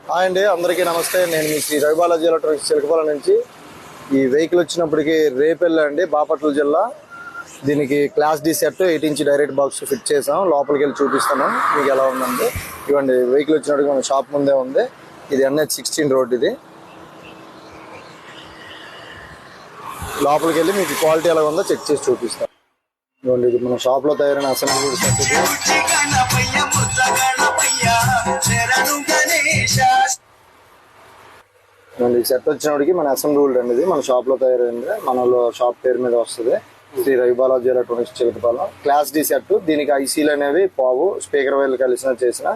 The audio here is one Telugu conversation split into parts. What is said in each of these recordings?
హాయ్ అండి, అందరికీ నమస్తే. నేను మీ శ్రీ రవిబాలాజీ ఎలక్ట్రానిక్స్ చిలకపాలెం నుంచి. ఈ వెహికల్ వచ్చినప్పటికి రేపెల్లి అండి, బాపట్ల జిల్లా. దీనికి class D set 8 inch direct box fit చేసాం. లోపలికి వెళ్ళి చూపిస్తాను మీకు ఎలా ఉందండి. ఇవ్వండి, వెహికల్ వచ్చినట్టుగా మన షాప్ ముందే ఉంది. ఇది NH16 రోడ్. ఇది లోపలికి వెళ్ళి మీకు క్వాలిటీ ఎలా ఉందో చెక్ చేసి చూపిస్తాను. ఇవ్వండి, ఇది మన షాప్ లో తయారైన అసెంబ్లీ సెట్. ఈ సెట్ వచ్చినప్పటికి మన అసెంబ్లీ రూల్డ్ అండి. ఇది మన షాప్ లో తయారైంది. మనలో షాప్ పేరు మీద వస్తుంది, Shri రవిబాలాజీ electronics Chilakapalem. Class D set. దీనికి ఐసీలు అనేవి పావు, స్పీకర్ వైర్లు కలిసిన చేసిన.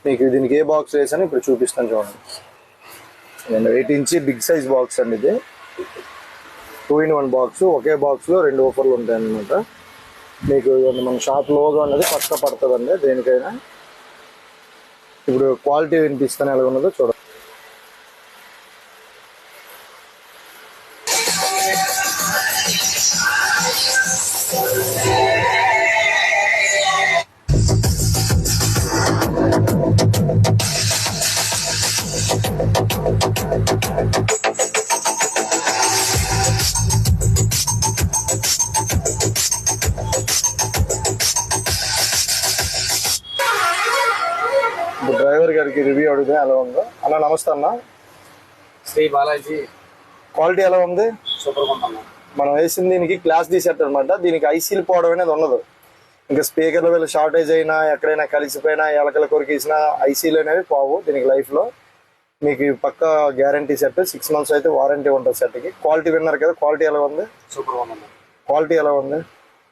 మీకు దీనికి ఏ బాక్స్ వేసాను ఇప్పుడు చూపిస్తాను చూడండి. 8 ఇంచ్ బిగ్ సైజ్ బాక్స్ అండి. ఇది 2-in-1 బాక్స్. ఒకే బాక్స్ లో 2 ఆఫర్లు ఉంటాయి అన్నమాట. మీకు మన షాప్ లోగో అనేది పక్క పడుతుందండి దేనికైనా. ఇప్పుడు క్వాలిటీ వినిపిస్తాను ఎలా ఉన్నదో చూడండి. ఇప్పుడు డ్రైవర్ గారికి రివ్యూ అడిగితే ఎలా ఉందో. అన్న నమస్తే అన్న. శ్రీ బాలాజీ. క్వాలిటీ ఎలా ఉంది? సూపర్ ఉంటుంది. మనం వేసింది దీనికి క్లాస్ డి సెట్ అనమాట. దీనికి ఐసీలు పోవడం అనేది ఉండదు. ఇంకా స్పీకర్ల వల్ల షార్టేజ్ అయినా, ఎక్కడైనా కలిసిపోయినా, ఎలకల కొరికేసినా ఐసీలు అనేవి పోవు దీనికి లైఫ్ లో. మీకు పక్క గ్యారంటీ సెట్. 6 months అయితే వారంటీ ఉంటుంది సెట్ కి. క్వాలిటీ విన్నారు కదా, క్వాలిటీ ఎలా ఉంది? సూపర్ ఉంది. క్వాలిటీ ఎలా ఉంది?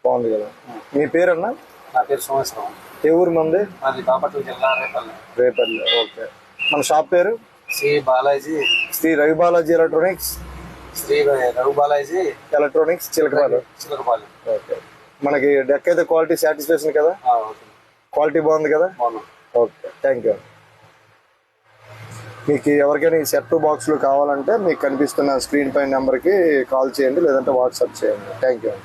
బాగుంది కదా. మీ పేరు అన్న? నా పేరు సోమేశ్వరం. ఏ ఊరు మంది? అది బాపట్ల జిల్లా రేపల్లి. రేపల్లి. ఓకే. మన షాప్ పేరు Shri Balaji, Shri రవిబాలాజీ electronics. Shri Ravi Balaji electronics Chilakapalem. Okay. మనకి డెక్ అయితే క్వాలిటీ సాటిస్ఫాక్షన్ కదా? క్వాలిటీ బాగుంది కదా? Okay, thank you. మీకు ఎవరికైనా ఈ సెట్ బాక్స్లు కావాలంటే మీకు కనిపిస్తున్న స్క్రీన్ పైన నెంబర్కి కాల్ చేయండి, లేదంటే వాట్సాప్ చేయండి. Thank you.